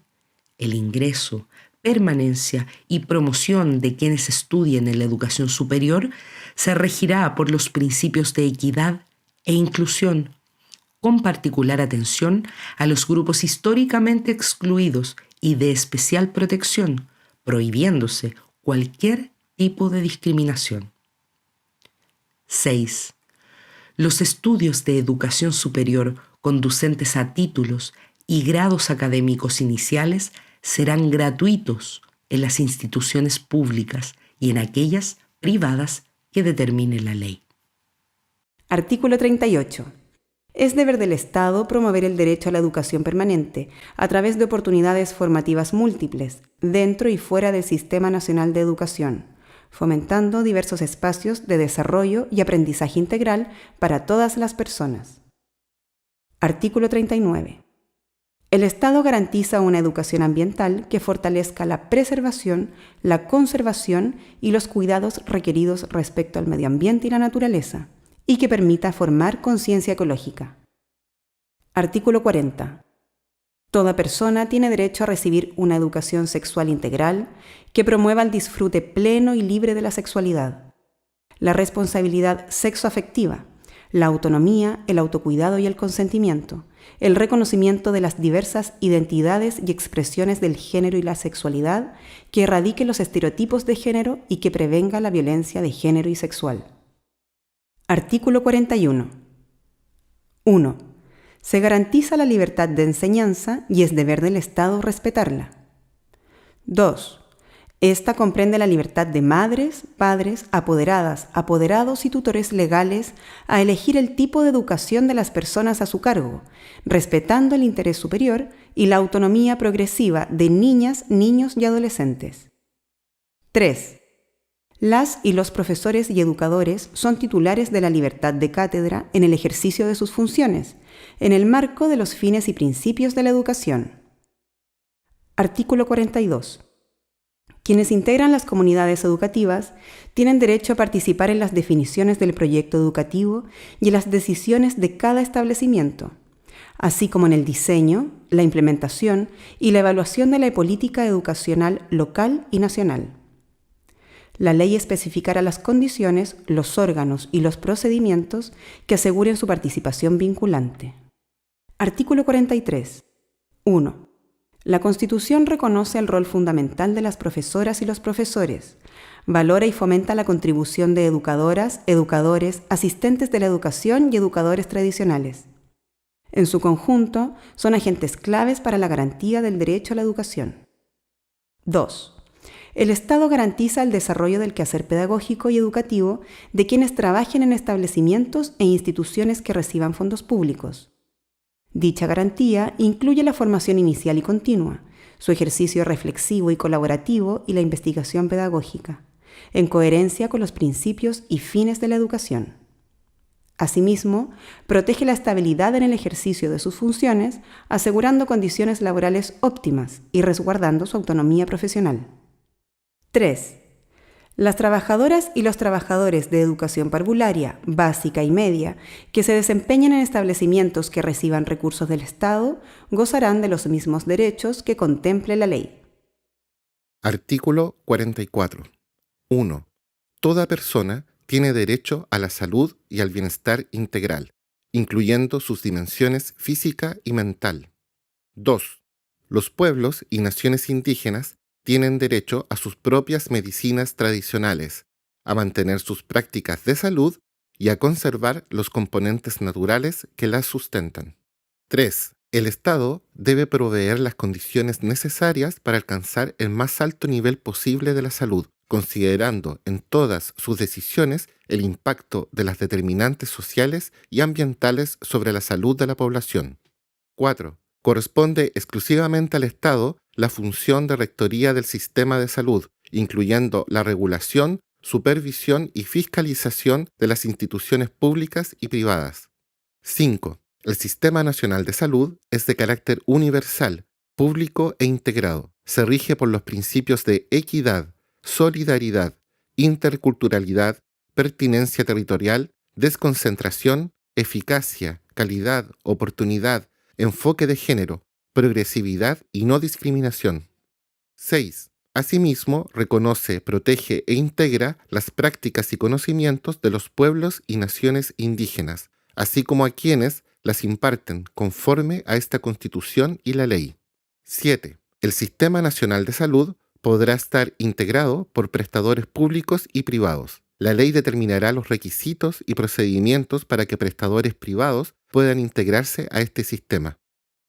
El ingreso, permanencia y promoción de quienes estudien en la educación superior se regirá por los principios de equidad e inclusión, con particular atención a los grupos históricamente excluidos y de especial protección, prohibiéndose cualquier tipo de discriminación. 6. Los estudios de educación superior conducentes a títulos y grados académicos iniciales serán gratuitos en las instituciones públicas y en aquellas privadas que determine la ley. Artículo 38. Es deber del Estado promover el derecho a la educación permanente a través de oportunidades formativas múltiples, dentro y fuera del Sistema Nacional de Educación, fomentando diversos espacios de desarrollo y aprendizaje integral para todas las personas. Artículo 39. El Estado garantiza una educación ambiental que fortalezca la preservación, la conservación y los cuidados requeridos respecto al medio ambiente y la naturaleza, y que permita formar conciencia ecológica. Artículo 40. Toda persona tiene derecho a recibir una educación sexual integral que promueva el disfrute pleno y libre de la sexualidad, la responsabilidad sexoafectiva, la autonomía, el autocuidado y el consentimiento, el reconocimiento de las diversas identidades y expresiones del género y la sexualidad, que erradique los estereotipos de género y que prevenga la violencia de género y sexual. Artículo 41. 1. Se garantiza la libertad de enseñanza y es deber del Estado respetarla. 2. Esta comprende la libertad de madres, padres, apoderadas, apoderados y tutores legales a elegir el tipo de educación de las personas a su cargo, respetando el interés superior y la autonomía progresiva de niñas, niños y adolescentes. 3. Las y los profesores y educadores son titulares de la libertad de cátedra en el ejercicio de sus funciones, en el marco de los fines y principios de la educación. Artículo 42. Quienes integran las comunidades educativas tienen derecho a participar en las definiciones del proyecto educativo y en las decisiones de cada establecimiento, así como en el diseño, la implementación y la evaluación de la política educacional local y nacional. La ley especificará las condiciones, los órganos y los procedimientos que aseguren su participación vinculante. Artículo 43. 1. La Constitución reconoce el rol fundamental de las profesoras y los profesores, valora y fomenta la contribución de educadoras, educadores, asistentes de la educación y educadores tradicionales. En su conjunto, son agentes claves para la garantía del derecho a la educación. 2. El Estado garantiza el desarrollo del quehacer pedagógico y educativo de quienes trabajen en establecimientos e instituciones que reciban fondos públicos. Dicha garantía incluye la formación inicial y continua, su ejercicio reflexivo y colaborativo y la investigación pedagógica, en coherencia con los principios y fines de la educación. Asimismo, protege la estabilidad en el ejercicio de sus funciones, asegurando condiciones laborales óptimas y resguardando su autonomía profesional. 3. Las trabajadoras y los trabajadores de educación parvularia, básica y media, que se desempeñen en establecimientos que reciban recursos del Estado, gozarán de los mismos derechos que contemple la ley. Artículo 44. 1. Toda persona tiene derecho a la salud y al bienestar integral, incluyendo sus dimensiones física y mental. 2. Los pueblos y naciones indígenas tienen derecho a sus propias medicinas tradicionales, a mantener sus prácticas de salud y a conservar los componentes naturales que las sustentan. 3. El Estado debe proveer las condiciones necesarias para alcanzar el más alto nivel posible de la salud, considerando en todas sus decisiones el impacto de las determinantes sociales y ambientales sobre la salud de la población. 4. Corresponde exclusivamente al Estado la función de rectoría del sistema de salud, incluyendo la regulación, supervisión y fiscalización de las instituciones públicas y privadas. 5. El Sistema Nacional de Salud es de carácter universal, público e integrado. Se rige por los principios de equidad, solidaridad, interculturalidad, pertinencia territorial, desconcentración, eficacia, calidad, oportunidad, enfoque de género, progresividad y no discriminación. 6. Asimismo, reconoce, protege e integra las prácticas y conocimientos de los pueblos y naciones indígenas, así como a quienes las imparten conforme a esta Constitución y la ley. 7. El Sistema Nacional de Salud podrá estar integrado por prestadores públicos y privados. La ley determinará los requisitos y procedimientos para que prestadores privados puedan integrarse a este sistema.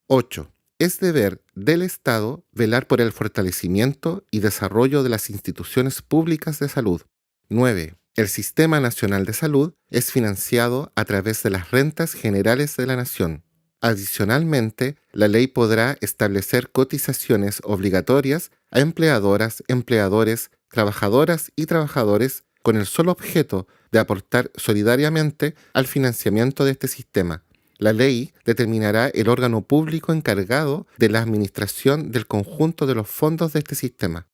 8. Es deber del Estado velar por el fortalecimiento y desarrollo de las instituciones públicas de salud. 9. El Sistema Nacional de Salud es financiado a través de las rentas generales de la Nación. Adicionalmente, la ley podrá establecer cotizaciones obligatorias a empleadoras, empleadores, trabajadoras y trabajadores con el solo objeto de aportar solidariamente al financiamiento de este sistema. La ley determinará el órgano público encargado de la administración del conjunto de los fondos de este sistema.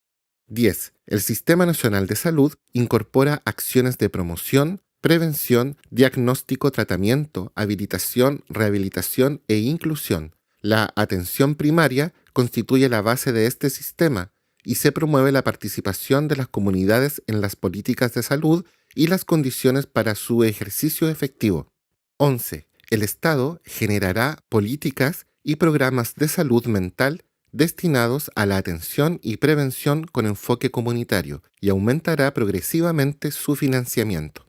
10. El Sistema Nacional de Salud incorpora acciones de promoción, prevención, diagnóstico, tratamiento, habilitación, rehabilitación e inclusión. La atención primaria constituye la base de este sistema y se promueve la participación de las comunidades en las políticas de salud y las condiciones para su ejercicio efectivo. 11. El Estado generará políticas y programas de salud mental destinados a la atención y prevención con enfoque comunitario y aumentará progresivamente su financiamiento.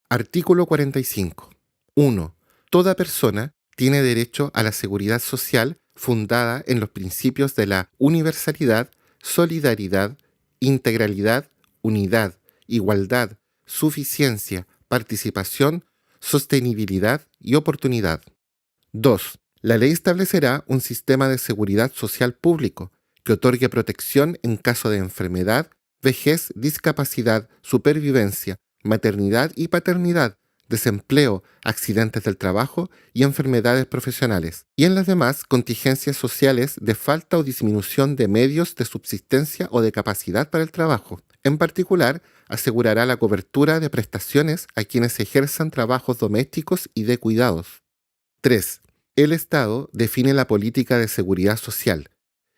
Artículo 45. 1. Toda persona tiene derecho a la seguridad social fundada en los principios de la universalidad, solidaridad, integralidad, unidad, igualdad, suficiencia, participación, sostenibilidad y oportunidad. 2. La ley establecerá un sistema de seguridad social público que otorgue protección en caso de enfermedad, vejez, discapacidad, supervivencia, maternidad y paternidad, desempleo, accidentes del trabajo y enfermedades profesionales, y en las demás contingencias sociales de falta o disminución de medios de subsistencia o de capacidad para el trabajo. En particular, asegurará la cobertura de prestaciones a quienes ejerzan trabajos domésticos y de cuidados. 3. El Estado define la política de seguridad social.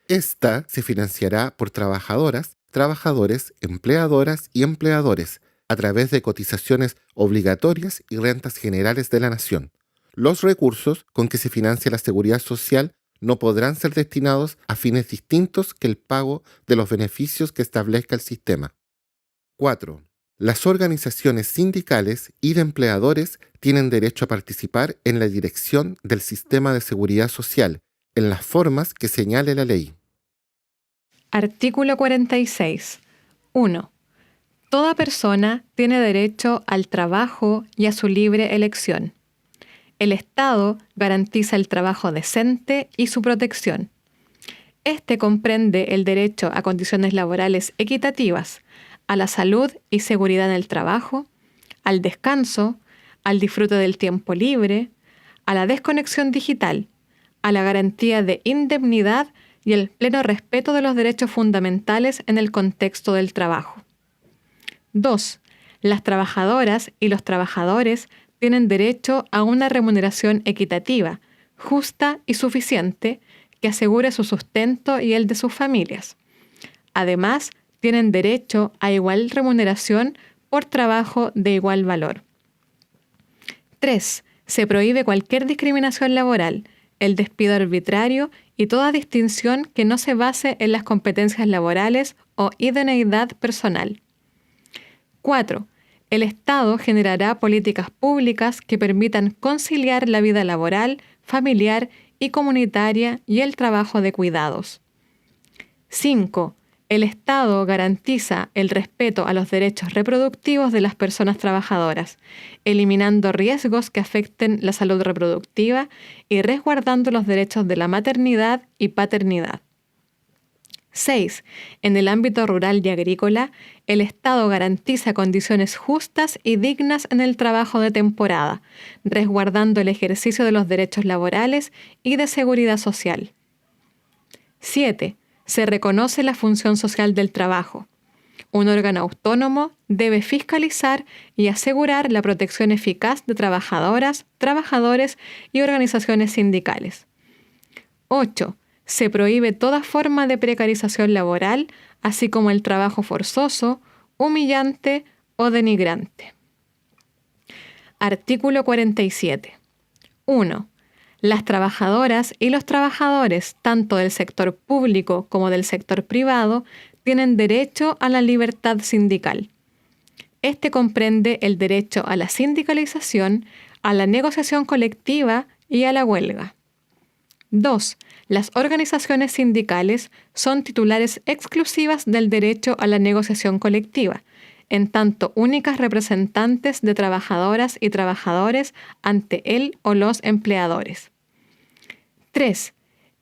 Esta se financiará por trabajadoras, trabajadores, empleadoras y empleadores, a través de cotizaciones obligatorias y rentas generales de la nación. Los recursos con que se financia la seguridad social no podrán ser destinados a fines distintos que el pago de los beneficios que establezca el sistema. 4. Las organizaciones sindicales y de empleadores tienen derecho a participar en la dirección del sistema de seguridad social, en las formas que señale la ley. Artículo 46. 1. Toda persona tiene derecho al trabajo y a su libre elección. El Estado garantiza el trabajo decente y su protección. Este comprende el derecho a condiciones laborales equitativas, a la salud y seguridad en el trabajo, al descanso, al disfrute del tiempo libre, a la desconexión digital, a la garantía de indemnidad y el pleno respeto de los derechos fundamentales en el contexto del trabajo. 2. Las trabajadoras y los trabajadores tienen derecho a una remuneración equitativa, justa y suficiente que asegure su sustento y el de sus familias. Además, tienen derecho a igual remuneración por trabajo de igual valor. 3. Se prohíbe cualquier discriminación laboral, el despido arbitrario y toda distinción que no se base en las competencias laborales o idoneidad personal. 4. El Estado generará políticas públicas que permitan conciliar la vida laboral, familiar y comunitaria y el trabajo de cuidados. 5. El Estado garantiza el respeto a los derechos reproductivos de las personas trabajadoras, eliminando riesgos que afecten la salud reproductiva y resguardando los derechos de la maternidad y paternidad. 6. En el ámbito rural y agrícola, el Estado garantiza condiciones justas y dignas en el trabajo de temporada, resguardando el ejercicio de los derechos laborales y de seguridad social. 7. Se reconoce la función social del trabajo. Un órgano autónomo debe fiscalizar y asegurar la protección eficaz de trabajadoras, trabajadores y organizaciones sindicales. 8. Se prohíbe toda forma de precarización laboral, así como el trabajo forzoso, humillante o denigrante. Artículo 47. 1. Las trabajadoras y los trabajadores, tanto del sector público como del sector privado, tienen derecho a la libertad sindical. Este comprende el derecho a la sindicalización, a la negociación colectiva y a la huelga. 2. Las organizaciones sindicales son titulares exclusivas del derecho a la negociación colectiva, en tanto únicas representantes de trabajadoras y trabajadores ante el o los empleadores. 3.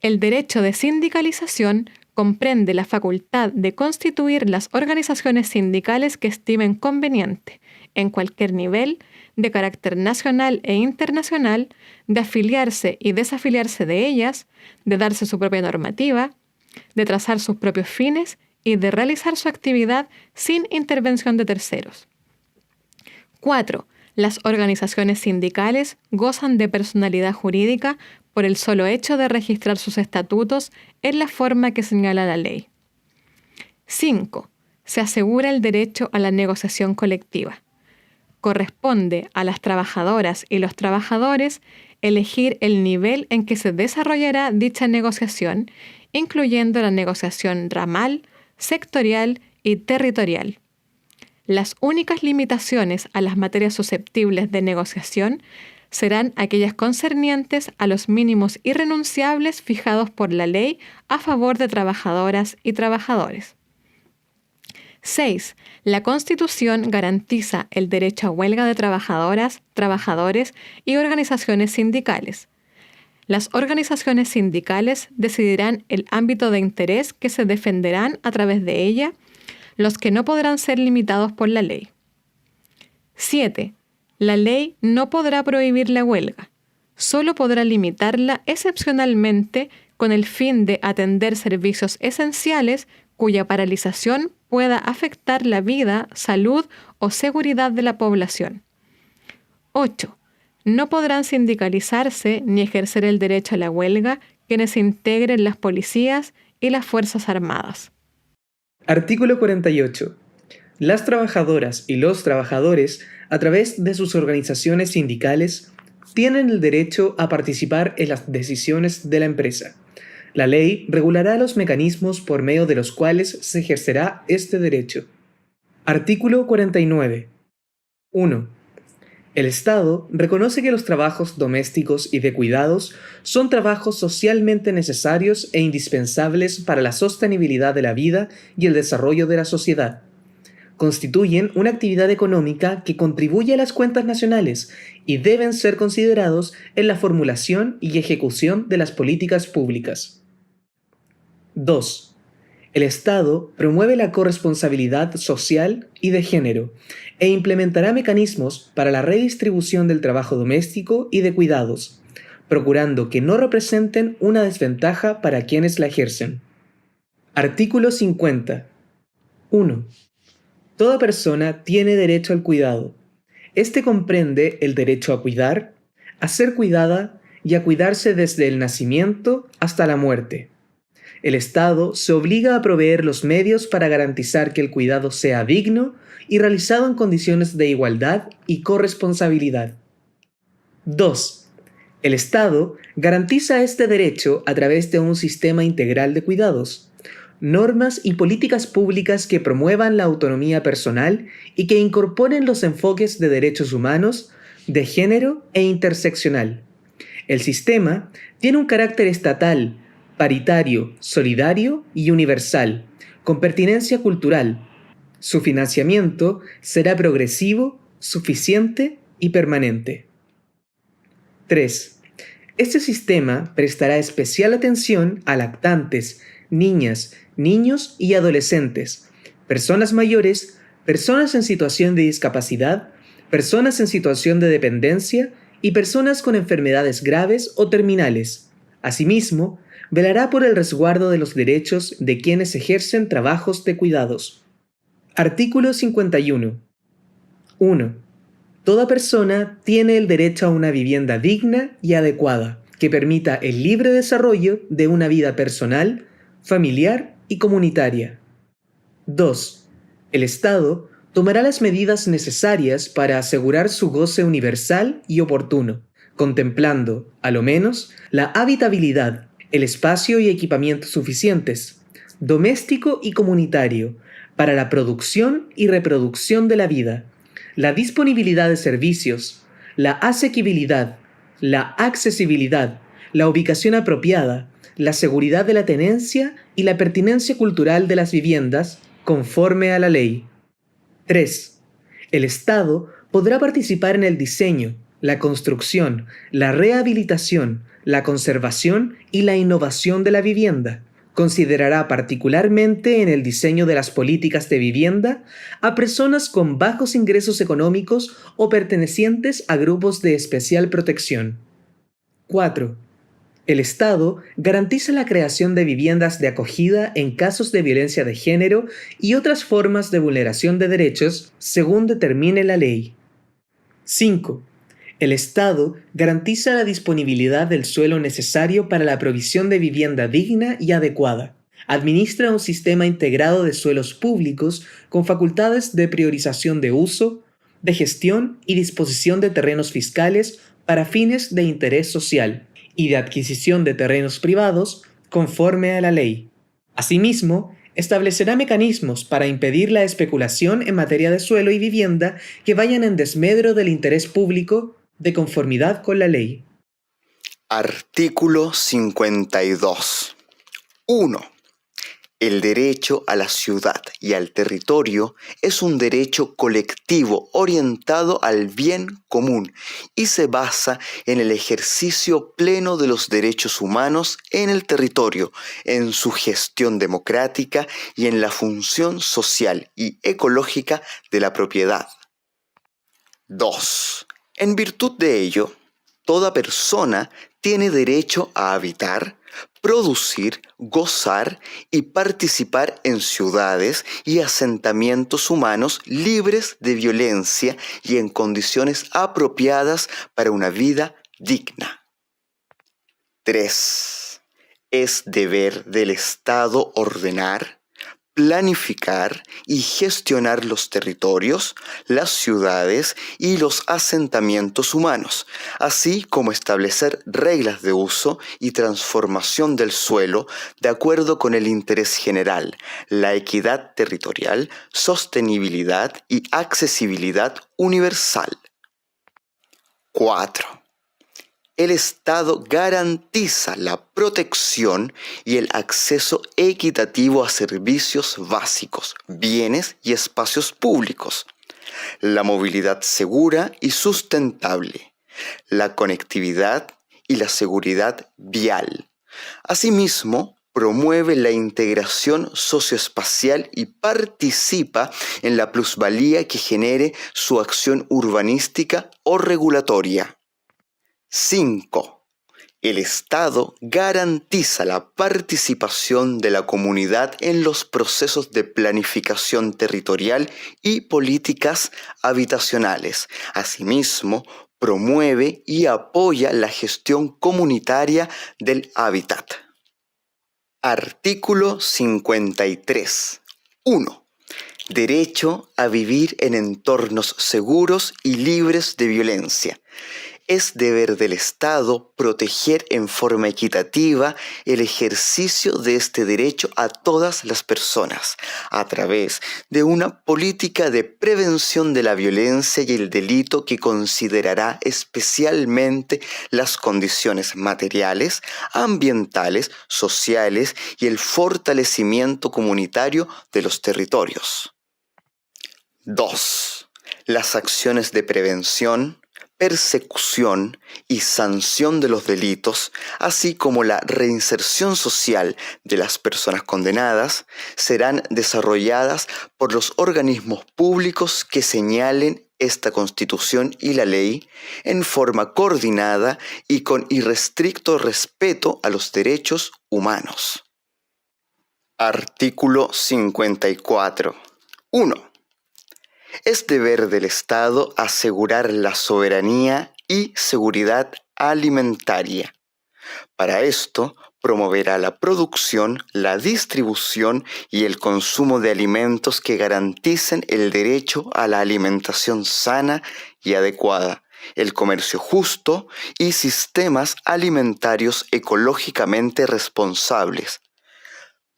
El derecho de sindicalización comprende la facultad de constituir las organizaciones sindicales que estimen conveniente, en cualquier nivel, de carácter nacional e internacional, de afiliarse y desafiliarse de ellas, de darse su propia normativa, de trazar sus propios fines y de realizar su actividad sin intervención de terceros. 4. Las organizaciones sindicales gozan de personalidad jurídica por el solo hecho de registrar sus estatutos en la forma que señala la ley. 5. Se asegura el derecho a la negociación colectiva. Corresponde a las trabajadoras y los trabajadores elegir el nivel en que se desarrollará dicha negociación, incluyendo la negociación ramal, sectorial y territorial. Las únicas limitaciones a las materias susceptibles de negociación serán aquellas concernientes a los mínimos irrenunciables fijados por la ley a favor de trabajadoras y trabajadores. 6. La Constitución garantiza el derecho a huelga de trabajadoras, trabajadores y organizaciones sindicales. Las organizaciones sindicales decidirán el ámbito de interés que se defenderán a través de ella, los que no podrán ser limitados por la ley. 7. La ley no podrá prohibir la huelga, solo podrá limitarla excepcionalmente con el fin de atender servicios esenciales cuya paralización pueda afectar la vida, salud o seguridad de la población. 8. No podrán sindicalizarse ni ejercer el derecho a la huelga quienes integren las policías y las Fuerzas Armadas. Artículo 48. Las trabajadoras y los trabajadores, a través de sus organizaciones sindicales, tienen el derecho a participar en las decisiones de la empresa. La ley regulará los mecanismos por medio de los cuales se ejercerá este derecho. Artículo 49. 1. El Estado reconoce que los trabajos domésticos y de cuidados son trabajos socialmente necesarios e indispensables para la sostenibilidad de la vida y el desarrollo de la sociedad. Constituyen una actividad económica que contribuye a las cuentas nacionales y deben ser considerados en la formulación y ejecución de las políticas públicas. 2. El Estado promueve la corresponsabilidad social y de género e implementará mecanismos para la redistribución del trabajo doméstico y de cuidados, procurando que no representen una desventaja para quienes la ejercen. Artículo 50. 1. Toda persona tiene derecho al cuidado. Este comprende el derecho a cuidar, a ser cuidada y a cuidarse desde el nacimiento hasta la muerte. El Estado se obliga a proveer los medios para garantizar que el cuidado sea digno y realizado en condiciones de igualdad y corresponsabilidad. 2. El Estado garantiza este derecho a través de un sistema integral de cuidados, normas y políticas públicas que promuevan la autonomía personal y que incorporen los enfoques de derechos humanos, de género e interseccional. El sistema tiene un carácter estatal, paritario, solidario y universal, con pertinencia cultural. Su financiamiento será progresivo, suficiente y permanente. 3. Este sistema prestará especial atención a lactantes, niñas, niños y adolescentes, personas mayores, personas en situación de discapacidad, personas en situación de dependencia y personas con enfermedades graves o terminales. Asimismo, velará por el resguardo de los derechos de quienes ejercen trabajos de cuidados. Artículo 51. 1. Toda persona tiene el derecho a una vivienda digna y adecuada, que permita el libre desarrollo de una vida personal, familiar y comunitaria. 2. El Estado tomará las medidas necesarias para asegurar su goce universal y oportuno, contemplando, a lo menos, la habitabilidad, el espacio y equipamiento suficientes, doméstico y comunitario, para la producción y reproducción de la vida, la disponibilidad de servicios, la asequibilidad, la accesibilidad, la ubicación apropiada, la seguridad de la tenencia y la pertinencia cultural de las viviendas, conforme a la ley. 3. El Estado podrá participar en el diseño, la construcción, la rehabilitación, la conservación y la innovación de la vivienda. Considerará particularmente en el diseño de las políticas de vivienda a personas con bajos ingresos económicos o pertenecientes a grupos de especial protección. 4. El Estado garantiza la creación de viviendas de acogida en casos de violencia de género y otras formas de vulneración de derechos según determine la ley. 5. El Estado garantiza la disponibilidad del suelo necesario para la provisión de vivienda digna y adecuada. Administra un sistema integrado de suelos públicos con facultades de priorización de uso, de gestión y disposición de terrenos fiscales para fines de interés social y de adquisición de terrenos privados conforme a la ley. Asimismo, establecerá mecanismos para impedir la especulación en materia de suelo y vivienda que vayan en desmedro del interés público de conformidad con la ley. Artículo 52. 1. El derecho a la ciudad y al territorio es un derecho colectivo orientado al bien común y se basa en el ejercicio pleno de los derechos humanos en el territorio, en su gestión democrática y en la función social y ecológica de la propiedad. 2. En virtud de ello, toda persona tiene derecho a habitar, producir, gozar y participar en ciudades y asentamientos humanos libres de violencia y en condiciones apropiadas para una vida digna. 3. Es deber del Estado ordenar, planificar y gestionar los territorios, las ciudades y los asentamientos humanos, así como establecer reglas de uso y transformación del suelo de acuerdo con el interés general, la equidad territorial, sostenibilidad y accesibilidad universal. 4. El Estado garantiza la protección y el acceso equitativo a servicios básicos, bienes y espacios públicos, la movilidad segura y sustentable, la conectividad y la seguridad vial. Asimismo, promueve la integración socioespacial y participa en la plusvalía que genere su acción urbanística o regulatoria. 5. El Estado garantiza la participación de la comunidad en los procesos de planificación territorial y políticas habitacionales. Asimismo, promueve y apoya la gestión comunitaria del hábitat. Artículo 53. 1. Derecho a vivir en entornos seguros y libres de violencia. Es deber del Estado proteger en forma equitativa el ejercicio de este derecho a todas las personas, a través de una política de prevención de la violencia y el delito que considerará especialmente las condiciones materiales, ambientales, sociales y el fortalecimiento comunitario de los territorios. 2. Las acciones de prevención, persecución y sanción de los delitos, así como la reinserción social de las personas condenadas, serán desarrolladas por los organismos públicos que señalen esta Constitución y la ley en forma coordinada y con irrestricto respeto a los derechos humanos. Artículo 54. 1. Es deber del Estado asegurar la soberanía y seguridad alimentaria. Para esto, promoverá la producción, la distribución y el consumo de alimentos que garanticen el derecho a la alimentación sana y adecuada, el comercio justo y sistemas alimentarios ecológicamente responsables.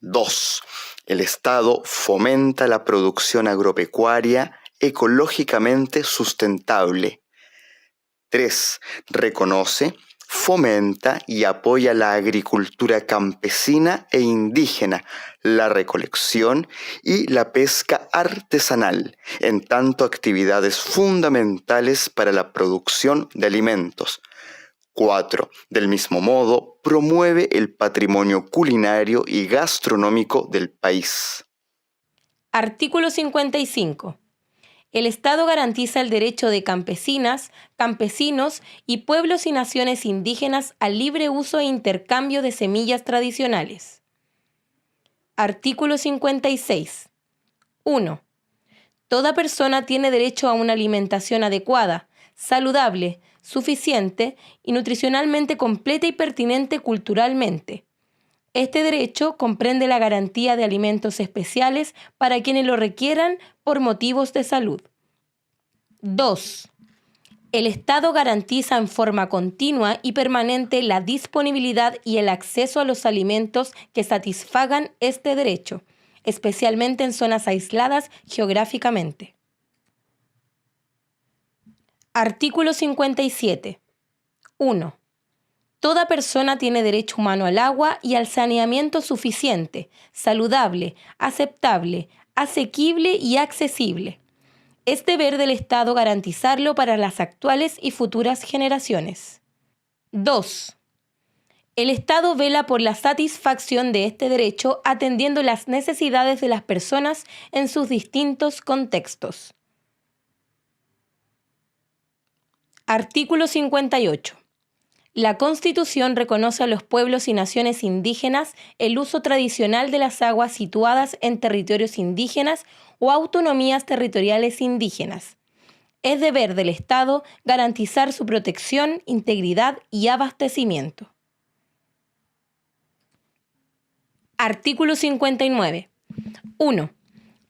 2. El Estado fomenta la producción agropecuaria ecológicamente sustentable. 3. Reconoce, fomenta y apoya la agricultura campesina e indígena, la recolección y la pesca artesanal, en tanto actividades fundamentales para la producción de alimentos. 4. Del mismo modo, promueve el patrimonio culinario y gastronómico del país. Artículo 55. El Estado garantiza el derecho de campesinas, campesinos y pueblos y naciones indígenas al libre uso e intercambio de semillas tradicionales. Artículo 56. 1. Toda persona tiene derecho a una alimentación adecuada, saludable, suficiente y nutricionalmente completa y pertinente culturalmente. Este derecho comprende la garantía de alimentos especiales para quienes lo requieran por motivos de salud. 2. El Estado garantiza en forma continua y permanente la disponibilidad y el acceso a los alimentos que satisfagan este derecho, especialmente en zonas aisladas geográficamente. Artículo 57. 1. Toda persona tiene derecho humano al agua y al saneamiento suficiente, saludable, aceptable, asequible y accesible. Es deber del Estado garantizarlo para las actuales y futuras generaciones. 2. El Estado vela por la satisfacción de este derecho atendiendo las necesidades de las personas en sus distintos contextos. Artículo 58. La Constitución reconoce a los pueblos y naciones indígenas el uso tradicional de las aguas situadas en territorios indígenas o autonomías territoriales indígenas. Es deber del Estado garantizar su protección, integridad y abastecimiento. Artículo 59. 1.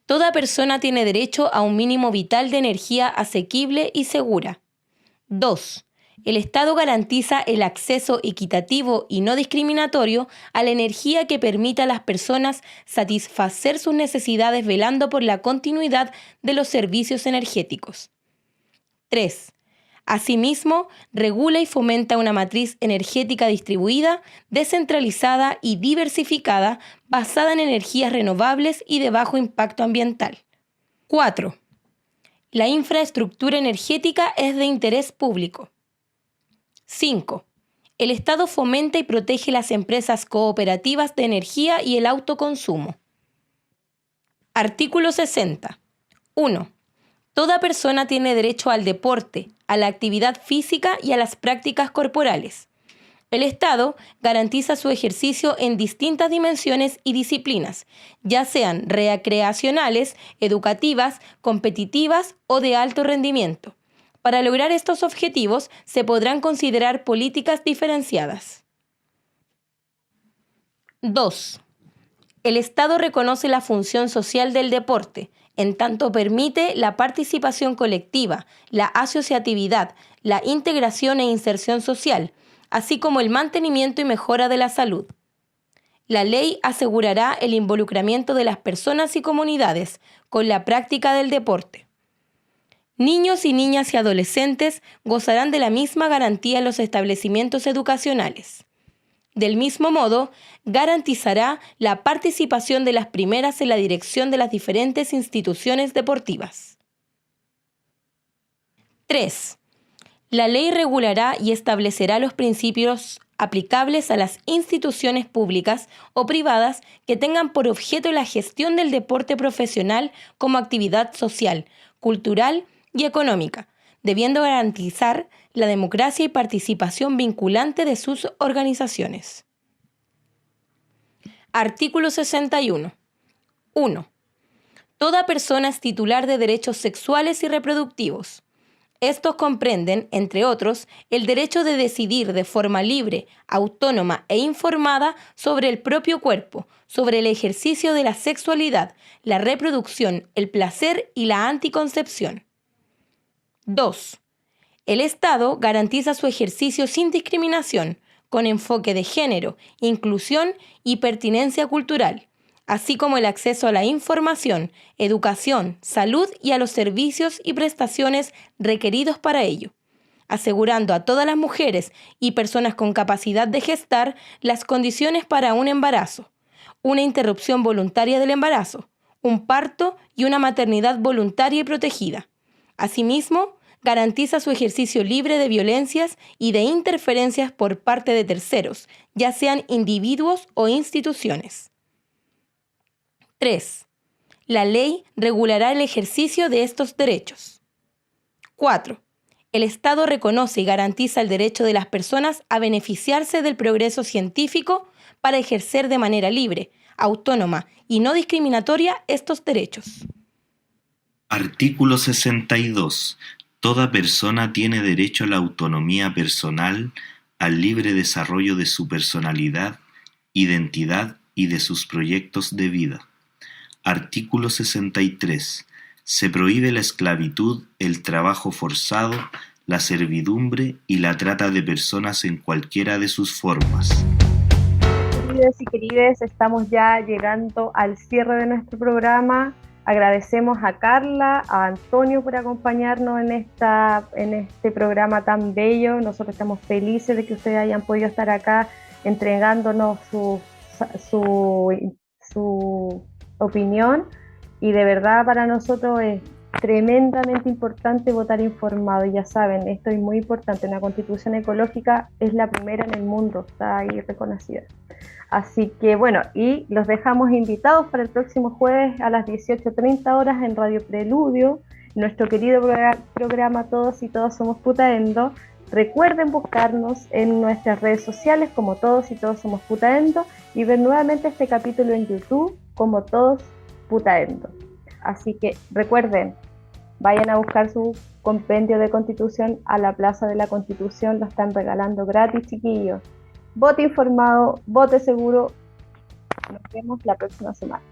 Toda persona tiene derecho a un mínimo vital de energía asequible y segura. 2. El Estado garantiza el acceso equitativo y no discriminatorio a la energía que permita a las personas satisfacer sus necesidades velando por la continuidad de los servicios energéticos. 3. Asimismo, regula y fomenta una matriz energética distribuida, descentralizada y diversificada basada en energías renovables y de bajo impacto ambiental. 4. La infraestructura energética es de interés público. 5. El Estado fomenta y protege las empresas cooperativas de energía y el autoconsumo. Artículo 60. 1. Toda persona tiene derecho al deporte, a la actividad física y a las prácticas corporales. El Estado garantiza su ejercicio en distintas dimensiones y disciplinas, ya sean recreacionales, educativas, competitivas o de alto rendimiento. Para lograr estos objetivos, se podrán considerar políticas diferenciadas. 2. El Estado reconoce la función social del deporte, en tanto permite la participación colectiva, la asociatividad, la integración e inserción social, así como el mantenimiento y mejora de la salud. La ley asegurará el involucramiento de las personas y comunidades con la práctica del deporte. Niños y niñas y adolescentes gozarán de la misma garantía en los establecimientos educacionales. Del mismo modo, garantizará la participación de las primeras en la dirección de las diferentes instituciones deportivas. 3. La ley regulará y establecerá los principios aplicables a las instituciones públicas o privadas que tengan por objeto la gestión del deporte profesional como actividad social, cultural y económica, debiendo garantizar la democracia y participación vinculante de sus organizaciones. Artículo 61. 1. Toda persona es titular de derechos sexuales y reproductivos. Estos comprenden, entre otros, el derecho de decidir de forma libre, autónoma e informada sobre el propio cuerpo, sobre el ejercicio de la sexualidad, la reproducción, el placer y la anticoncepción. 2. El Estado garantiza su ejercicio sin discriminación, con enfoque de género, inclusión y pertinencia cultural, así como el acceso a la información, educación, salud y a los servicios y prestaciones requeridos para ello, asegurando a todas las mujeres y personas con capacidad de gestar las condiciones para un embarazo, una interrupción voluntaria del embarazo, un parto y una maternidad voluntaria y protegida. Asimismo, garantiza su ejercicio libre de violencias y de interferencias por parte de terceros, ya sean individuos o instituciones. 3. La ley regulará el ejercicio de estos derechos. 4. El Estado reconoce y garantiza el derecho de las personas a beneficiarse del progreso científico para ejercer de manera libre, autónoma y no discriminatoria estos derechos. Artículo 62. Toda persona tiene derecho a la autonomía personal, al libre desarrollo de su personalidad, identidad y de sus proyectos de vida. Artículo 63. Se prohíbe la esclavitud, el trabajo forzado, la servidumbre y la trata de personas en cualquiera de sus formas. Queridos y queridas, estamos ya llegando al cierre de nuestro programa. Agradecemos a Carla, a Antonio por acompañarnos en este programa tan bello. Nosotros estamos felices de que ustedes hayan podido estar acá entregándonos su opinión, y de verdad para nosotros es tremendamente importante votar informado. Y ya saben, esto es muy importante, una constitución ecológica es la primera en el mundo, está ahí reconocida. Así que bueno, y los dejamos invitados para el próximo jueves a las 18:30 horas en Radio Preludio. nuestro querido programa Todos y Todos Somos Putaendo. Recuerden buscarnos en nuestras redes sociales como Todos y Todos Somos Putaendo y ver nuevamente este capítulo en YouTube como Todos Putaendo. Así que recuerden, vayan a buscar su compendio de Constitución a la Plaza de la Constitución, lo están regalando gratis, chiquillos. Vote informado, vote seguro. Nos vemos la próxima semana.